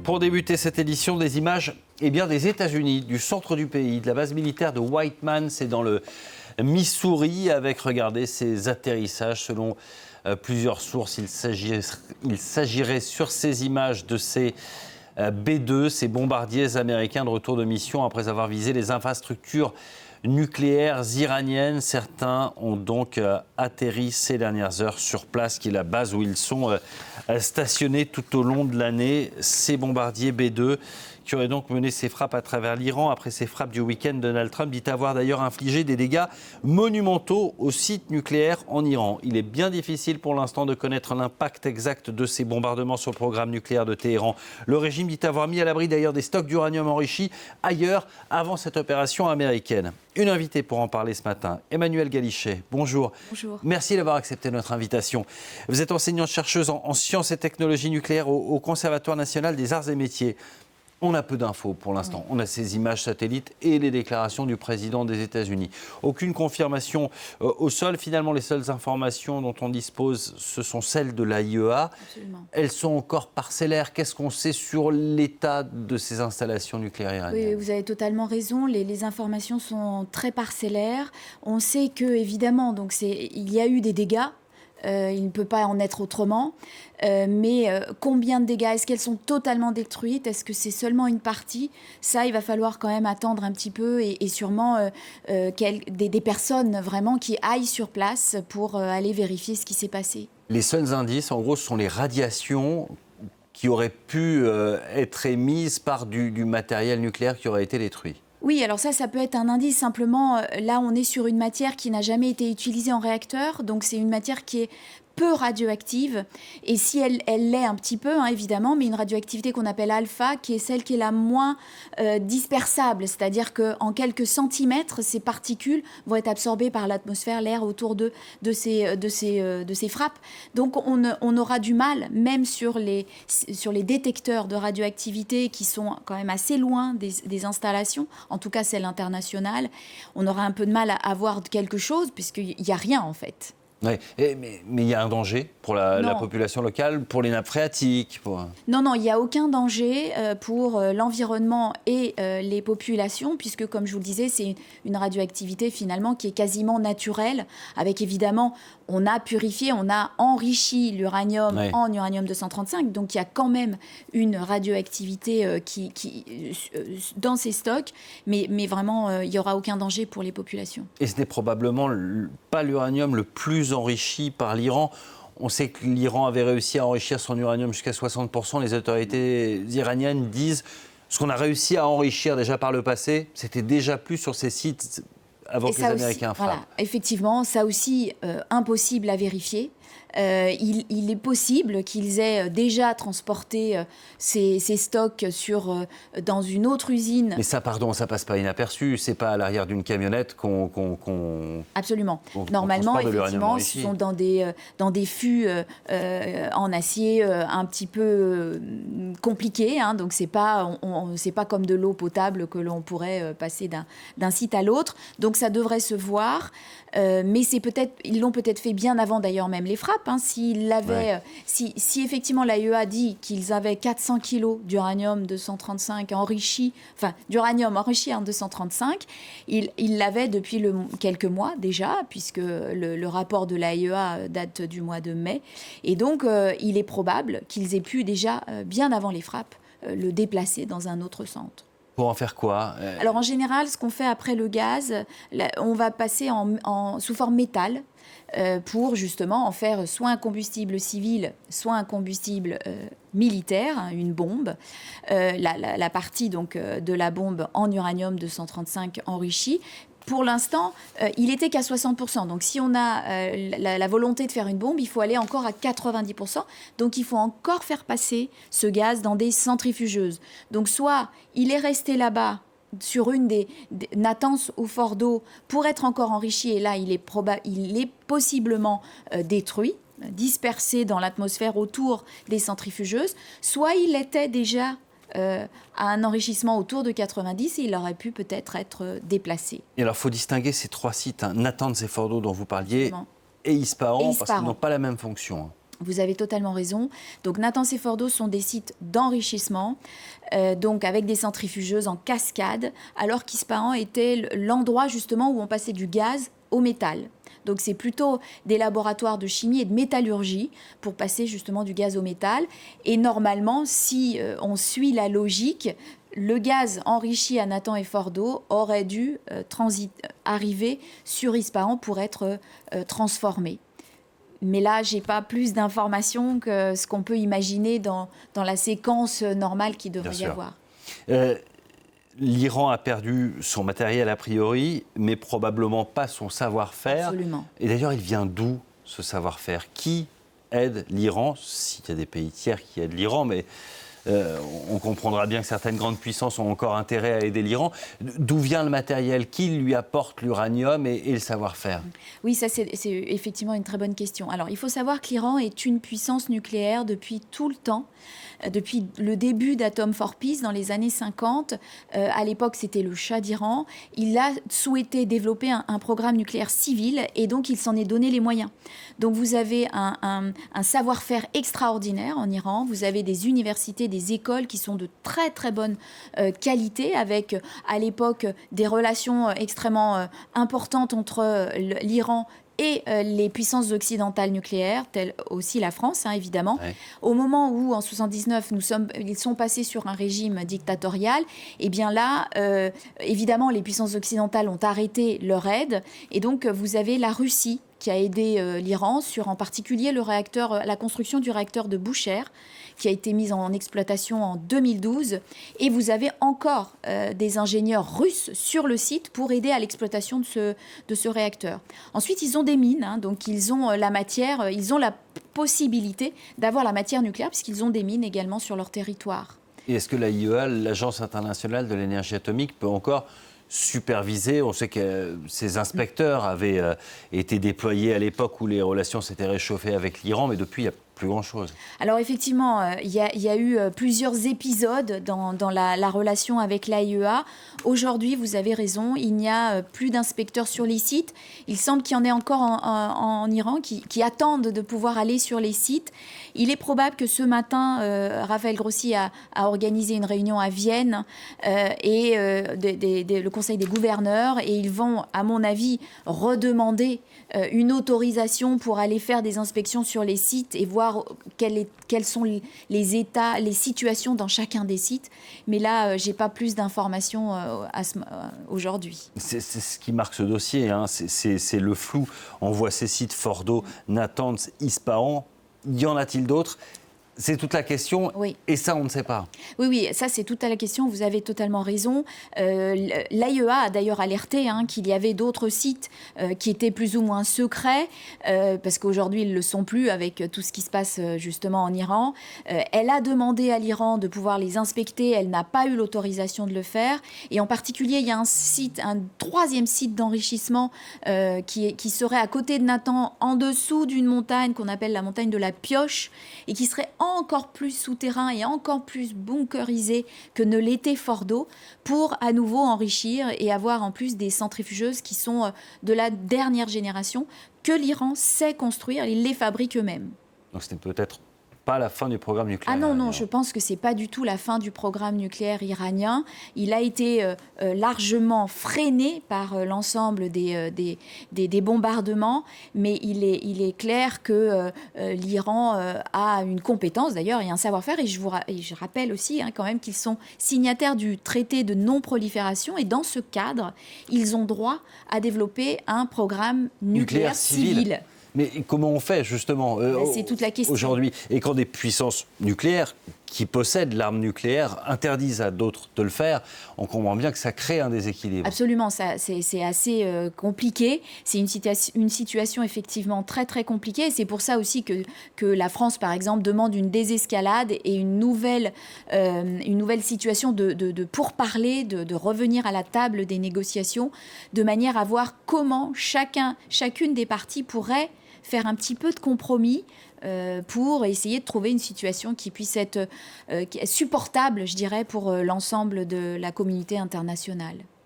Pour débuter cette édition, des images des États-Unis, du centre du pays, de la base militaire de Whiteman, c'est dans le Missouri, avec, regardez, ces atterrissages. Selon plusieurs sources, il s'agirait sur ces images de ces B-2, ces bombardiers américains de retour de mission après avoir visé les infrastructures nucléaires iraniennes. Certains ont donc atterri ces dernières heures sur place, qui est la base où ils sont stationnés tout au long de l'année. Ces bombardiers B-2 qui auraient donc mené ces frappes à travers l'Iran. Après ces frappes du week-end, Donald Trump dit avoir d'ailleurs infligé des dégâts monumentaux au site nucléaire en Iran. Il est bien difficile pour l'instant de connaître l'impact exact de ces bombardements sur le programme nucléaire de Téhéran. Le régime dit avoir mis à l'abri d'ailleurs des stocks d'uranium enrichi ailleurs avant cette opération américaine. Une invitée pour en parler ce matin, Emmanuelle Galichet. Bonjour. Bonjour. Merci d'avoir accepté notre invitation. Vous êtes enseignante-chercheuse en sciences et technologies nucléaires au Conservatoire national des arts et métiers. On a peu d'infos pour l'instant. On a ces images satellites et les déclarations du président des États-Unis. Aucune confirmation au sol. Finalement, les seules informations dont on dispose, ce sont celles de l'AIEA. Absolument. Elles sont encore parcellaires. Qu'est-ce qu'on sait sur l'état de ces installations nucléaires iraniennes ? Oui, vous avez totalement raison. Les informations sont très parcellaires. On sait que, évidemment, donc il y a eu des dégâts. Il ne peut pas en être autrement. Mais combien de dégâts ? Est-ce qu'elles sont totalement détruites ? Est-ce que c'est seulement une partie ? Ça, il va falloir quand même attendre un petit peu et sûrement des personnes vraiment qui aillent sur place pour aller vérifier ce qui s'est passé. Les seuls indices, en gros, ce sont les radiations qui auraient pu être émises par du matériel nucléaire qui aurait été détruit. Oui, alors ça peut être un indice. Simplement, là, on est sur une matière qui n'a jamais été utilisée en réacteur. Donc, c'est une matière qui est peu radioactive. Et si elle l'est un petit peu, évidemment, mais une radioactivité qu'on appelle alpha, qui est celle qui est la moins dispersable. C'est-à-dire qu'en quelques centimètres, ces particules vont être absorbées par l'atmosphère, l'air autour de ces frappes. Donc, on aura du mal, même sur les détecteurs de radioactivité qui sont quand même assez loin des installations, en tout cas celles internationales, on aura un peu de mal à voir quelque chose, puisqu'il n'y a rien, en fait. Oui, mais il y a un danger pour la population locale, pour les nappes phréatiques Non, il n'y a aucun danger pour l'environnement et les populations, puisque, comme je vous le disais, c'est une radioactivité finalement qui est quasiment naturelle, avec évidemment, on a purifié, on a enrichi l'uranium en uranium-235, donc il y a quand même une radioactivité dans ces stocks, mais vraiment, il n'y aura aucun danger pour les populations. Et ce n'est probablement pas l'uranium le plus enrichi par l'Iran. On sait que l'Iran avait réussi à enrichir son uranium jusqu'à 60%. Les autorités iraniennes disent ce qu'on a réussi à enrichir déjà par le passé, c'était déjà plus sur ces sites avant que les Américains frappent. Voilà, effectivement, ça aussi, impossible à vérifier. Il est possible qu'ils aient déjà transporté ces stocks dans une autre usine. Mais ça, ça passe pas inaperçu. C'est pas à l'arrière d'une camionnette Absolument. Normalement, effectivement, ce sont dans des fûts en acier un petit peu compliqués. Donc c'est pas comme de l'eau potable que l'on pourrait passer d'un site à l'autre. Donc ça devrait se voir. Mais ils l'ont peut-être fait bien avant d'ailleurs même les frappes. Si effectivement l'AIEA dit qu'ils avaient 400 kilos d'uranium-235 enrichi, d'uranium enrichi en 235, ils l'avaient depuis quelques mois déjà, puisque le rapport de l'AIEA date du mois de mai. Et donc, il est probable qu'ils aient pu déjà, bien avant les frappes, le déplacer dans un autre centre. Pour en faire quoi ? Alors en général, ce qu'on fait après le gaz, on va passer sous forme métal pour justement en faire soit un combustible civil, soit un combustible militaire, une bombe. La partie donc, de la bombe en uranium-235 enrichi. Pour l'instant, il était qu'à 60%. Donc, si on a la volonté de faire une bombe, il faut aller encore à 90%. Donc, il faut encore faire passer ce gaz dans des centrifugeuses. Donc, soit il est resté là-bas sur une des Natanz au fort d'eau pour être encore enrichi, et là, il est possiblement détruit, dispersé dans l'atmosphère autour des centrifugeuses, soit il était déjà à un enrichissement autour de 90 et il aurait pu peut-être être déplacé. Et alors, il faut distinguer ces trois sites, Natanz et Fordo dont vous parliez, et Ispahan, parce qu'ils n'ont pas la même fonction. Vous avez totalement raison. Donc Natanz et Fordo sont des sites d'enrichissement, donc avec des centrifugeuses en cascade, alors qu'Ispahan était l'endroit justement où on passait du gaz au métal. Donc c'est plutôt des laboratoires de chimie et de métallurgie pour passer justement du gaz au métal. Et normalement, si on suit la logique, le gaz enrichi à Natanz et Fordo aurait dû arriver sur Ispahan pour être transformé. Mais là, je n'ai pas plus d'informations que ce qu'on peut imaginer dans la séquence normale qu'il devrait y avoir. L'Iran a perdu son matériel a priori, mais probablement pas son savoir-faire. Absolument. Et d'ailleurs, il vient d'où ce savoir-faire? Qui aide l'Iran? S'il y a des pays tiers qui aident l'Iran, mais on comprendra bien que certaines grandes puissances ont encore intérêt à aider l'Iran. D'où vient le matériel? Qui lui apporte l'uranium et le savoir-faire? Oui, ça c'est effectivement une très bonne question. Alors, il faut savoir que l'Iran est une puissance nucléaire depuis tout le temps. Depuis le début d'Atom for Peace dans les années 50, à l'époque c'était le Shah d'Iran, il a souhaité développer un programme nucléaire civil et donc il s'en est donné les moyens. Donc vous avez un savoir-faire extraordinaire en Iran, vous avez des universités, des écoles qui sont de très très bonne qualité avec à l'époque des relations extrêmement importantes entre l'Iran et les puissances occidentales nucléaires, telles aussi la France, évidemment. Ouais. Au moment où, en 1979, ils sont passés sur un régime dictatorial, et bien là, évidemment, les puissances occidentales ont arrêté leur aide, et donc vous avez la Russie qui a aidé l'Iran sur, en particulier, la construction du réacteur de Bushehr, qui a été mise en exploitation en 2012. Et vous avez encore des ingénieurs russes sur le site pour aider à l'exploitation de ce réacteur. Ensuite, ils ont des mines, donc ils ont la matière, ils ont la possibilité d'avoir la matière nucléaire puisqu'ils ont des mines également sur leur territoire. Et est-ce que l'AIEA, l'Agence internationale de l'énergie atomique, peut encore superviser? On sait que ces inspecteurs avaient été déployés à l'époque où les relations s'étaient réchauffées avec l'Iran, mais depuis, il n'y a plus grand-chose. Alors effectivement, il y a eu plusieurs épisodes dans la relation avec l'AIEA. Aujourd'hui, vous avez raison, il n'y a plus d'inspecteurs sur les sites. Il semble qu'il y en ait encore en Iran qui attendent de pouvoir aller sur les sites. Il est probable que ce matin, Raphaël Grossi a organisé une réunion à Vienne et le Conseil des gouverneurs, et ils vont, à mon avis, redemander une autorisation pour aller faire des inspections sur les sites et voir quels sont les états, les situations dans chacun des sites. Mais là, je n'ai pas plus d'informations aujourd'hui. C'est ce qui marque ce dossier, c'est le flou. On voit ces sites Fordo, Natanz, Ispahan. Y en a-t-il d'autres? C'est toute la question, oui. Et ça, on ne sait pas. Oui, ça, c'est toute la question. Vous avez totalement raison. L'AIEA a d'ailleurs alerté qu'il y avait d'autres sites qui étaient plus ou moins secrets, parce qu'aujourd'hui, ils ne le sont plus avec tout ce qui se passe justement en Iran. Elle a demandé à l'Iran de pouvoir les inspecter. Elle n'a pas eu l'autorisation de le faire. Et en particulier, il y a un troisième site d'enrichissement qui serait à côté de Natanz, en dessous d'une montagne qu'on appelle la montagne de la Pioche, et qui serait encore plus souterrain et encore plus bunkerisé que ne l'était Fordo, pour à nouveau enrichir et avoir en plus des centrifugeuses qui sont de la dernière génération que l'Iran sait construire, ils les fabriquent eux-mêmes. Donc c'était peut-être pas la fin du programme nucléaire. Ah non, je pense que c'est pas du tout la fin du programme nucléaire iranien. Il a été largement freiné par l'ensemble des bombardements, mais il est clair que l'Iran a une compétence d'ailleurs et un savoir-faire. Et je rappelle aussi quand même qu'ils sont signataires du traité de non-prolifération, et dans ce cadre, ils ont droit à développer un programme nucléaire civil. Mais comment on fait, justement, c'est toute la question. Aujourd'hui? Et quand des puissances nucléaires qui possèdent l'arme nucléaire interdisent à d'autres de le faire, on comprend bien que ça crée un déséquilibre. Absolument, c'est assez compliqué. C'est une situation effectivement très, très compliquée. Et c'est pour ça aussi que la France, par exemple, demande une désescalade et une nouvelle situation de pourparler, de revenir à la table des négociations, de manière à voir comment chacune des parties pourrait faire un petit peu de compromis pour essayer de trouver une situation qui puisse être supportable, je dirais, pour l'ensemble de la communauté internationale.